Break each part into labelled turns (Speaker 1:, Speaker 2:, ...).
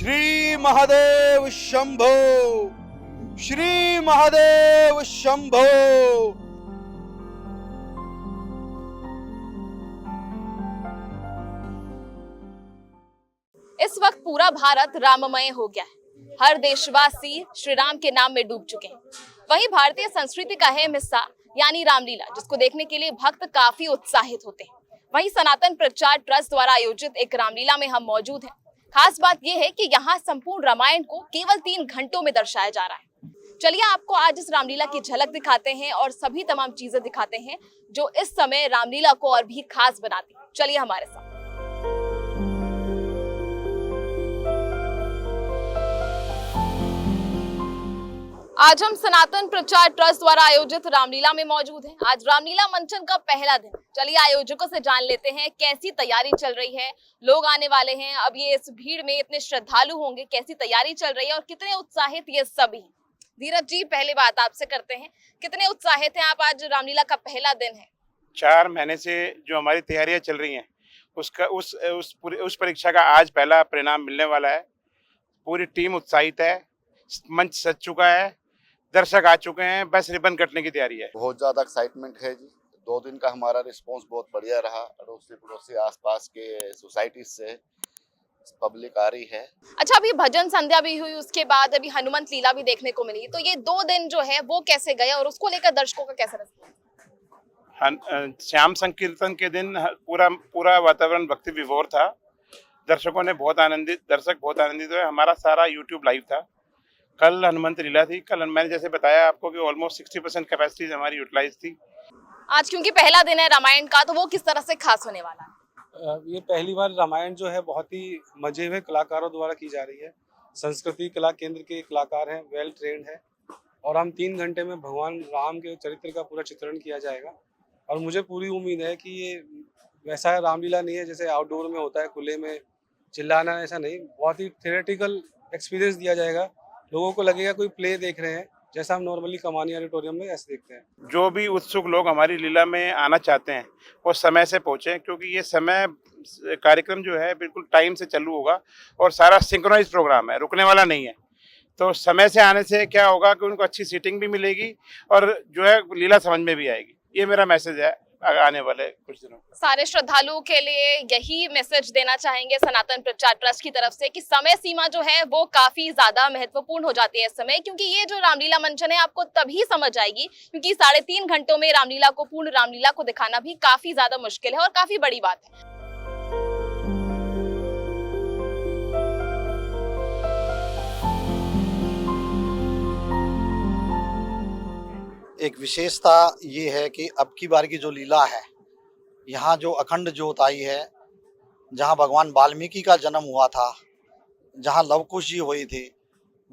Speaker 1: श्री महादेव शंभो, श्री महादेव शंभो।
Speaker 2: इस वक्त पूरा भारत राममय हो गया है। हर देशवासी श्री राम के नाम में डूब चुके हैं। वहीं भारतीय संस्कृति का अहम हिस्सा यानी रामलीला, जिसको देखने के लिए भक्त काफी उत्साहित होते हैं। वहीं सनातन प्रचार ट्रस्ट द्वारा आयोजित एक रामलीला में हम मौजूद हैं। खास बात यह है कि यहाँ संपूर्ण रामायण को केवल 3 घंटों में दर्शाया जा रहा है। चलिए आपको आज इस रामलीला की झलक दिखाते हैं और सभी तमाम चीजें दिखाते हैं जो इस समय रामलीला को और भी खास बनाती है। चलिए हमारे साथ। आज हम सनातन प्रचार ट्रस्ट द्वारा आयोजित रामलीला में मौजूद हैं। आज रामलीला मंचन का पहला दिन। चलिए आयोजकों से जान लेते हैं कैसी तैयारी चल रही है, लोग आने वाले हैं, अब ये इस भीड़ में इतने श्रद्धालु होंगे, कैसी तैयारी चल रही है और कितने उत्साहित ये सभी। धीरज जी, पहली बात आपसे करते हैं, कितने उत्साहित हैं आप? आज रामलीला का पहला दिन है।
Speaker 3: 4 महीने से जो हमारी तैयारियां चल रही हैं उसका उस परीक्षा का आज पहला परिणाम मिलने वाला है। पूरी टीम उत्साहित है, मंच सज चुका है, दर्शक आ चुके हैं, बस रिबन कटने की तैयारी है।
Speaker 4: बहुत ज्यादा एक्साइटमेंट है जी। 2 दिन का हमारा रिस्पांस बहुत बढ़िया रहा। अड़ोसी पड़ोसी आसपास के सोसाइटी से पब्लिक आ रही है।
Speaker 2: अच्छा, अभी भजन संध्या भी हुई, उसके बाद अभी हनुमंत लीला भी देखने को मिली, तो ये 2 दिन जो है वो कैसे गए और उसको लेकर दर्शकों का कैसा रहा?
Speaker 3: श्याम संकीर्तन के दिन पूरा वातावरण भक्ति विभोर था। दर्शक बहुत आनंदित हुए। हमारा सारा यूट्यूब लाइव था। कल हनुमंत लीला थी। कल मैंने जैसे बताया आपको कि ऑलमोस्ट 60% कैपेसिटी हमारी यूटिलाइज थी।
Speaker 2: आज क्योंकि पहला दिन है रामायण का, तो वो किस तरह से खास होने वाला है?
Speaker 5: ये पहली बार रामायण जो है बहुत ही मजे हुए कलाकारों द्वारा की जा रही है। संस्कृति कला केंद्र के कलाकार हैं, वेल ट्रेंड है, और हम 3 घंटे में भगवान राम के चरित्र का पूरा चित्रण किया जाएगा। और मुझे पूरी उम्मीद है कि ये वैसा रामलीला नहीं है जैसे आउटडोर में होता है, खुले में चिल्लाना, ऐसा नहीं। बहुत ही थियोरेटिकल एक्सपीरियंस दिया जाएगा। लोगों को लगेगा कोई प्ले देख रहे हैं, जैसा हम नॉर्मली कमानी ऑडिटोरियम में ऐसे देखते हैं।
Speaker 3: जो भी उत्सुक लोग हमारी लीला में आना चाहते हैं वो समय से पहुंचे, क्योंकि ये समय कार्यक्रम जो है बिल्कुल टाइम से चालू होगा और सारा सिंक्रोनाइज प्रोग्राम है, रुकने वाला नहीं है। तो समय से आने से क्या होगा कि उनको अच्छी सीटिंग भी मिलेगी और जो है लीला समझ में भी आएगी। ये मेरा मैसेज है आने वाले कुछ दिनों।
Speaker 2: सारे श्रद्धालुओं के लिए यही मैसेज देना चाहेंगे सनातन प्रचार ट्रस्ट की तरफ से कि समय सीमा जो है वो काफी ज्यादा महत्वपूर्ण हो जाती है इस समय, क्योंकि ये जो रामलीला मंचन है आपको तभी समझ आएगी क्योंकि 3.5 घंटों में रामलीला को, पूर्ण रामलीला को दिखाना भी काफी ज्यादा मुश्किल है और काफी बड़ी बात है।
Speaker 6: एक विशेषता ये है कि अब की बार की जो लीला है, यहाँ जो अखंड ज्योत आई है, जहाँ भगवान वाल्मीकि का जन्म हुआ था, जहाँ लवकुश जी हुई थी,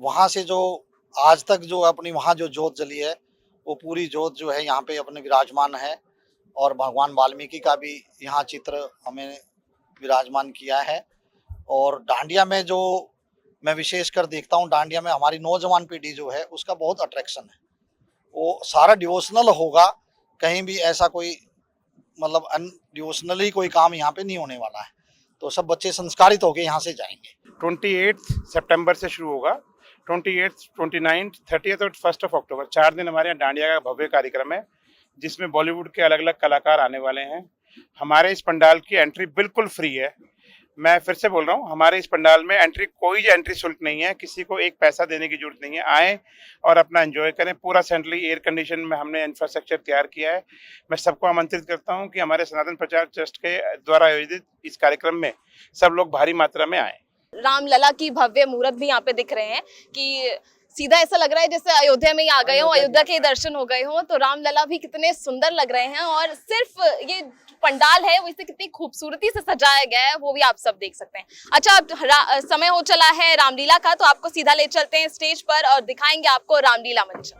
Speaker 6: वहाँ से जो आज तक जो अपनी वहाँ जो ज्योत जली है, वो पूरी ज्योत जो है यहाँ पे अपने विराजमान है। और भगवान वाल्मीकि का भी यहाँ चित्र हमें विराजमान किया है। और डांडिया में जो मैं विशेषकर देखता हूँ, डांडिया में हमारी नौजवान पीढ़ी जो है उसका बहुत अट्रैक्शन है। वो सारा डिवोशनल होगा, कहीं भी ऐसा कोई मतलब अनडिवोशनली कोई काम यहाँ पे नहीं होने वाला है। तो सब बच्चे संस्कारित होके यहाँ से जाएंगे।
Speaker 3: 28 सितंबर से शुरू होगा। 28, 29, 30 और 1 अक्टूबर 4 दिन हमारे यहाँ डांडिया का भव्य कार्यक्रम है, जिसमें बॉलीवुड के अलग अलग कलाकार आने वाले हैं। हमारे इस पंडाल की एंट्री बिल्कुल फ्री है। मैं फिर से बोल रहा हूँ, हमारे इस पंडाल में कोई एंट्री शुल्क नहीं है, किसी को एक पैसा देने की जरूरत नहीं है। आए और अपना एंजॉय करें। पूरा सेंट्रली एयर कंडीशन में हमने इंफ्रास्ट्रक्चर तैयार किया है। मैं सबको आमंत्रित करता हूँ कि हमारे सनातन प्रचार ट्रस्ट के द्वारा आयोजित इस कार्यक्रम में सब लोग भारी मात्रा में आए।
Speaker 2: रामलला की भव्य मूर्त भी यहाँ पे दिख रहे हैं कि सीधा ऐसा लग रहा है जैसे अयोध्या में ही आ गए हो, अयोध्या के दर्शन हो गए हो। तो रामलला भी कितने सुंदर लग रहे हैं और सिर्फ ये पंडाल है वो इसे कितनी खूबसूरती से सजाया गया है वो भी आप सब देख सकते हैं। अच्छा, अब समय हो चला है रामलीला का, तो आपको सीधा ले चलते हैं स्टेज पर और दिखाएंगे आपको रामलीला मंच।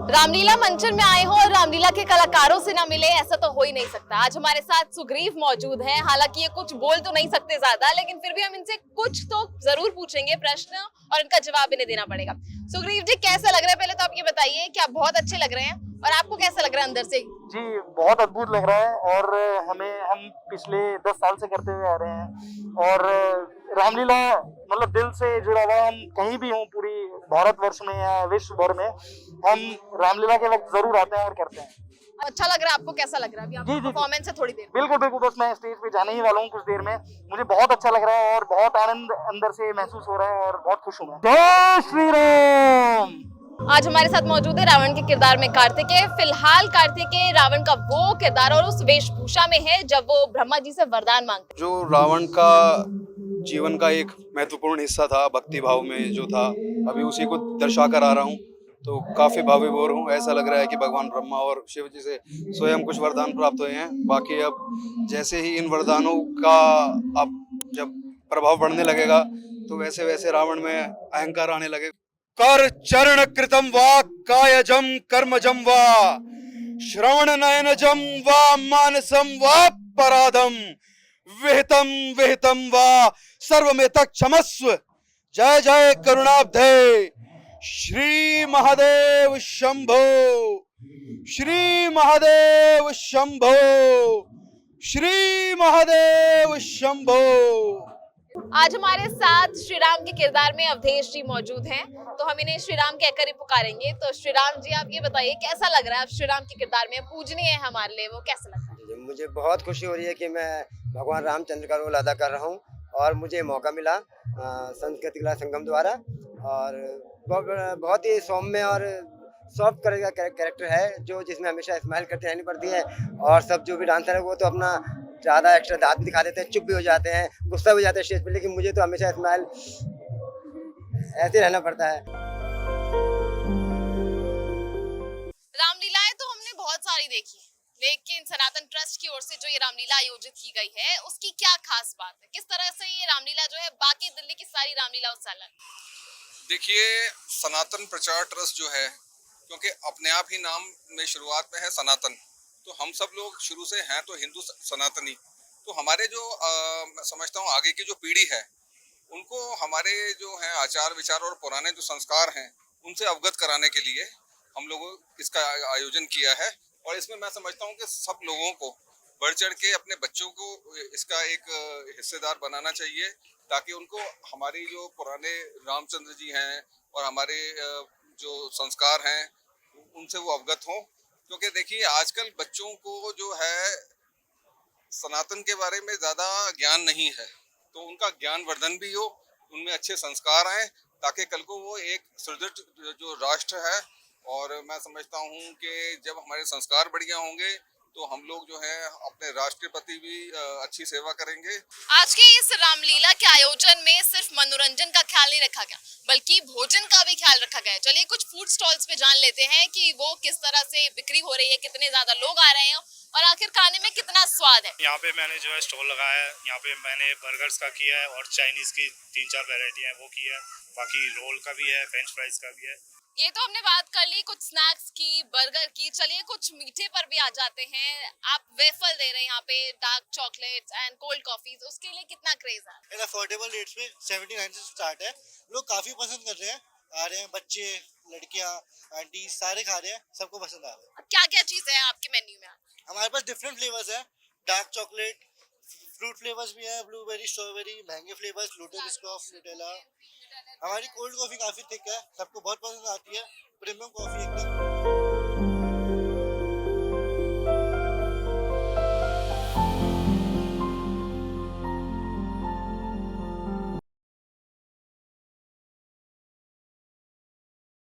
Speaker 2: रामलीला मंचन में आए हो और रामलीला के कलाकारों से ना मिले, ऐसा तो हो ही नहीं सकता। आज हमारे साथ सुग्रीव मौजूद हैं। हालांकि ये कुछ बोल तो नहीं सकते ज्यादा, लेकिन फिर भी हम इनसे कुछ तो जरूर पूछेंगे प्रश्न और इनका जवाब इन्हें देना पड़ेगा। सुग्रीव जी, कैसा लग रहा है? पहले तो आप ये बताइए कि आप बहुत अच्छे लग रहे हैं, और आपको कैसा लग रहा है अंदर से?
Speaker 7: जी बहुत अद्भुत लग रहा है, और हम पिछले 10 साल से करते हुए आ रहे हैं, और रामलीला मतलब दिल से जुड़ा हुआ। हम कहीं भी हों पूरी भारतवर्ष में या विश्व भर में, हम रामलीला के वक्त जरूर आते हैं और करते हैं।
Speaker 2: अच्छा लग रहा है आपको? कैसा लग रहा है अभी आपका परफॉर्मेंस है? थोड़ी देर
Speaker 7: बिल्कुल बिल्कुल, बस मैं स्टेज पे जाने ही वाला हूँ कुछ देर में। मुझे बहुत अच्छा लग रहा है और बहुत आनंद अंदर से महसूस हो रहा है और बहुत खुश हूँ मैं। जय श्री राम।
Speaker 2: आज हमारे साथ मौजूद है रावण के किरदार में कार्तिकेय। फिलहाल कार्तिकेय रावण का वो किरदार और उस वेशभूषा में है जब वो ब्रह्मा जी से वरदान मांगते हैं।
Speaker 1: जो रावण का जीवन का एक महत्वपूर्ण हिस्सा था, भक्ति भाव में जो था, अभी उसी को दर्शा कर आ रहा हूँ, तो काफी भावविभोर हूँ। ऐसा लग रहा है कि भगवान ब्रह्मा और शिव जी से स्वयं कुछ वरदान प्राप्त हुए हैं। बाकी अब जैसे ही इन वरदानों का अब जब प्रभाव बढ़ने लगेगा, तो वैसे वैसे रावण में अहंकार आने लगेगा। कर चरण कृतम वा कायजम कर्मजम वा श्रवण नयनजम वा मानसम वा पराधम विहितम विहितम वा सर्वमेतः क्षमस्व। जय जय करुणाब्धे श्री महादेव शंभो, श्री महादेव शंभो, श्री महादेव शंभो।
Speaker 2: आज हमारे साथ श्री राम के किरदार में अवधेश जी मौजूद हैं, तो हम इन्हें श्री राम कहकर ही पुकारेंगे। तो श्री राम जी, आप ये बताइए कैसा लग रहा है? आप श्री राम के किरदार में पूजनीय है हमारे लिए, वो कैसा लग रहा है?
Speaker 8: मुझे बहुत खुशी हो रही है कि मैं भगवान रामचंद्र का रोल अदा कर रहा हूँ, और मुझे मौका मिला संस्कृति कला संगम द्वारा, और बहुत ही सौम्य और सॉफ्ट कलर का कैरेक्टर है, जो जिसमें हमेशा स्माइल करते रहनी पड़ती है। और सब जो भी डांसर है वो तो अपना ज़्यादा एक्स्ट्रा दांत भी दिखा देते हैं, चुप भी हो जाते हैं, गुस्सा भी हो जाते हैं स्टेज पे, लेकिन मुझे तो हमेशा स्माइल ऐसे रहना पड़ता है।
Speaker 2: रामलीलाएं तो हमने बहुत सारी देखी, लेकिन सनातन ट्रस्ट की ओर से जो ये रामलीला आयोजित की गई है, उसकी क्या खास बात है? किस तरह से ये रामलीला जो है बाकी दिल्ली की सारी रामलीलाओं से अलग?
Speaker 9: देखिए, सनातन प्रचार ट्रस्ट जो है, क्योंकि अपने आप ही नाम में शुरुआत में है सनातन, तो हम सब लोग शुरू से हैं तो हिंदू सनातनी। तो हमारे जो मैं समझता हूँ आगे की जो पीढ़ी है, उनको हमारे जो हैं आचार विचार और पुराने जो संस्कार हैं, उनसे अवगत कराने के लिए हम लोगों इसका आयोजन किया है। और इसमें मैं समझता हूँ कि सब लोगों को बढ़ चढ़ के अपने बच्चों को इसका एक हिस्सेदार बनाना चाहिए, ताकि उनको हमारी जो पुराने रामचंद्र जी हैं और हमारे जो संस्कार हैं उनसे वो अवगत हों। क्योंकि देखिए, आजकल बच्चों को जो है सनातन के बारे में ज़्यादा ज्ञान नहीं है, तो उनका ज्ञान वर्धन भी हो, उनमें अच्छे संस्कार आएँ, ताकि कल को वो एक सुदृढ़ जो राष्ट्र है। और मैं समझता हूँ कि जब हमारे संस्कार बढ़िया होंगे, तो हम लोग जो है अपने राष्ट्र के प्रति भी अच्छी सेवा करेंगे।
Speaker 2: आज के इस रामलीला के आयोजन में सिर्फ मनोरंजन का ख्याल नहीं रखा गया, बल्कि भोजन का भी ख्याल रखा गया है। चलिए कुछ फूड स्टॉल्स पे जान लेते हैं कि वो किस तरह से बिक्री हो रही है, कितने ज्यादा लोग आ रहे हैं और आखिर खाने में कितना स्वाद है।
Speaker 10: यहाँ पे मैंने जो है स्टॉल लगाया है, यहाँ पे मैंने बर्गर्स का किया है और चाइनीज की 3-4 वैरायटी है वो की है, बाकी रोल का भी है, फ्रेंच फ्राइज का भी है।
Speaker 2: ये तो हमने बात कर ली कुछ स्नैक्स की, बर्गर की। चलिए कुछ मीठे पर भी आ जाते हैं। आप वेफल दे रहे हैं यहाँ पे, dark chocolates and cold coffees, उसके लिए कितना क्रेज है?
Speaker 11: इन अफोर्डेबल रेट्स में 79 से स्टार्ट है। लोग काफी पसंद कर रहे हैं, आ रहे हैं, बच्चे, लड़कियां, आंटी सारे खा रहे हैं, सबको पसंद आ रहा है।
Speaker 2: क्या क्या चीज है आपके मेन्यू में?
Speaker 11: हमारे पास डिफरेंट फ्लेवर्स है, डार्क चॉकलेट, फ्रूट फ्लेवर्स भी है, blueberry, strawberry, mango flavours, lotus Biscoff, Nutella. हमारी कोल्ड कॉफी काफी थिक है, सबको बहुत पसंद आती है।